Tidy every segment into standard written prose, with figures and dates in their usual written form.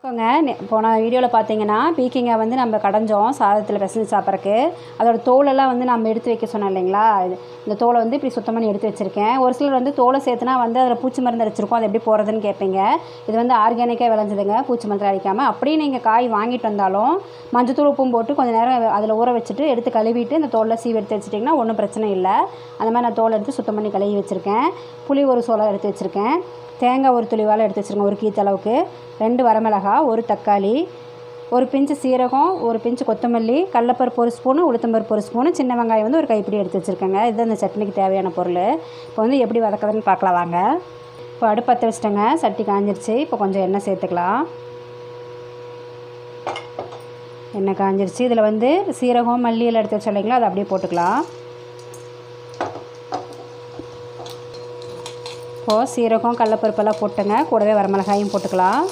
போன வீடியோவில் பார்த்தீங்கன்னா பீக்கிங்காய் வந்து நம்ம கடைஞ்சோம் சாதத்தில் பிசைஞ்சு சாப்பிட்றக்கு. அதோட தோலெல்லாம் வந்து நம்ம எடுத்து வைக்க சொன்னோம் இல்லைங்களா. இந்த தோலை வந்து இப்படி சுத்தம் பண்ணி எடுத்து வச்சுருக்கேன். ஒரு சிலர் வந்து தோலை சேர்த்துனா வந்து அதில் பூச்சி மருந்து அடிச்சிருக்கோம், அது எப்படி போகிறதுன்னு கேட்பீங்க. இது வந்து ஆர்கானிக்காக விளைஞ்சதுங்க, பூச்சி மருந்து அடிக்காமல். அப்படியே நீங்கள் காய் வாங்கிட்டு வந்தாலும் மஞ்சத்தூள் உப்பும் போட்டு கொஞ்சம் நேரம் அதில் ஊற வச்சுட்டு எடுத்து கழுவிட்டு இந்த தோலில் சீவி எடுத்து வச்சுட்டிங்கன்னா ஒன்றும் பிரச்சனை இல்லை. அந்த மாதிரி நான் தோலை எடுத்து சுத்தம் பண்ணி கழுவி வச்சுருக்கேன். புளி ஒரு சோளம் எடுத்து வச்சுருக்கேன். தேங்காய் ஒரு துளிவால் எடுத்து வச்சுருக்கேன், ஒரு கீத்தளவுக்கு. 2 வரமிளகாய், ஒரு தக்காளி, ஒரு பிஞ்சு சீரகம், ஒரு பிஞ்சு கொத்தமல்லி, கடலப்பருப்பு ஒரு ஸ்பூனு, உளுத்தம்பருப்பு ஒரு ஸ்பூனு, சின்ன வெங்காயம் வந்து ஒரு கைப்பிடி எடுத்து வச்சுருக்கேங்க. இது இந்த சட்னிக்கு தேவையான பொருள். இப்போ வந்து எப்படி வதக்குறதுன்னு பார்க்கலாம் வாங்க. இப்போ அடுப்பு பற்ற வச்சிட்டேங்க, சட்டி காஞ்சிருச்சு. இப்போ கொஞ்சம் எண்ணெய் சேர்த்துக்கலாம். எண்ணெய் காஞ்சிருச்சு. இதில் வந்து சீரகம் மல்லியில் எடுத்து வச்சு இல்லைங்களா, அதை அப்படியே போட்டுக்கலாம். இப்போது சீரகம் கடலப்பருப்பெல்லாம் போட்டுங்க, கூடவே வரமிளகாயும் போட்டுக்கலாம்.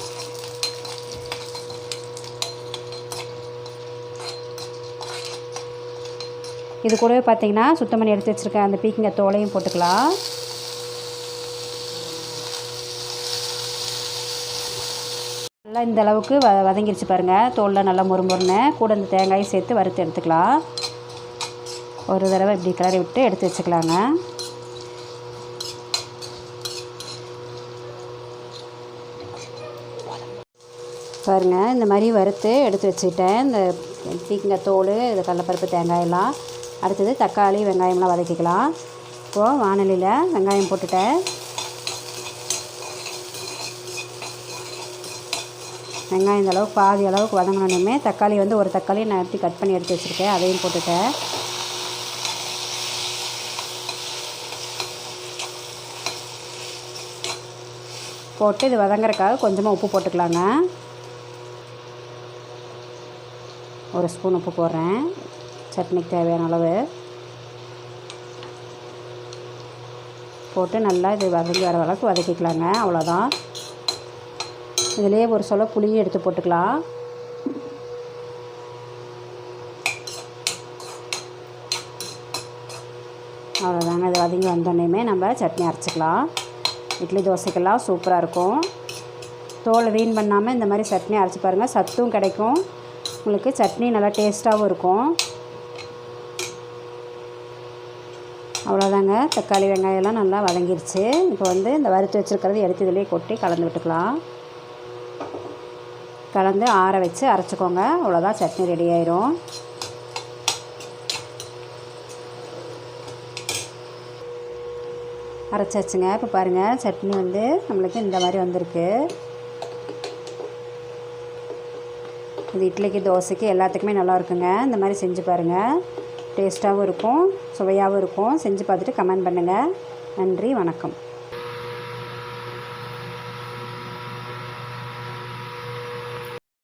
இது கூடவே பார்த்திங்கன்னா சுத்தம் பண்ணி எடுத்து வச்சுருக்கேன் அந்த பீக்கிங்காய் தோலையும் போட்டுக்கலாம். நல்லா இந்த அளவுக்கு வதங்கிருச்சு பாருங்கள். தோலில் நல்லா மொறுமொறுன்னு. கூட இந்த தேங்காயும் சேர்த்து வறுத்து எடுத்துக்கலாம். ஒரு தடவை இப்படி கிளறி விட்டு எடுத்து வச்சுக்கலாங்க. பாருங்கள், இந்த மாதிரி வறுத்து எடுத்து வச்சுக்கிட்டேன். இந்த பீக்கிங்காய் தோல், இது கடலப்பருப்பு, தேங்காயெல்லாம். அடுத்தது தக்காளி வெங்காயம்லாம் வதக்கிக்கலாம். இப்போது வானலியில் வெங்காயம் போட்டுட்டேன். வெங்காயம் இந்த அளவுக்கு பாதி அளவுக்கு வதங்கினோடனே தக்காளி வந்து ஒரு தக்காளி நான் கட் பண்ணி எடுத்து வச்சுருக்கேன், அதையும் போட்டுட்டேன். போட்டு இது வதங்குறதுக்காக கொஞ்சமாக உப்பு போட்டுக்கலாங்க. ஒரு ஸ்பூன் உப்பு போடுறேன், சட்னிக்கு தேவையான அளவு போட்டு நல்லா இது வதங்கி வர அளவுக்கு வதக்கிக்கலாங்க. அவ்வளோதான். இதிலே ஒரு சொல புளியும் எடுத்து போட்டுக்கலாம். அவ்வளோதாங்க. இது வதங்கி வந்தோடனே நம்ம சட்னி அரைச்சிக்கலாம். இட்லி தோசைக்கெல்லாம் சூப்பராக இருக்கும். தோலை வீண் பண்ணாமல் இந்த மாதிரி சட்னி அரைச்சி பாருங்கள். சத்தும் கிடைக்கும் உங்களுக்கு, சட்னி நல்லா டேஸ்ட்டாகவும் இருக்கும். அவ்வளோதாங்க. தக்காளி வெங்காயம்லாம் நல்லா வதங்கிருச்சு. இப்போ வந்து இந்த வறுத்து வச்சுருக்கிறது எடுத்து இதிலே கொட்டி கலந்து விட்டுக்கலாம். கலந்து ஆற வச்சு அரைச்சிக்கோங்க. அவ்வளோதான், சட்னி ரெடி ஆயிரும். அரைச்சாச்சுங்க. இப்போ பாருங்கள், சட்னி வந்து நம்மளுக்கு இந்த மாதிரி வந்திருக்கு. இது இட்லிக்கு தோசைக்கு எல்லாத்துக்குமே நல்லா இருக்குங்க. இந்த மாதிரி செஞ்சு பாருங்கள். டேஸ்ட்டாகவும் இருக்கும், சுவையாகவும் இருக்கும். செஞ்சு பார்த்துட்டு கமெண்ட் பண்ணுங்கள். நன்றி, வணக்கம்.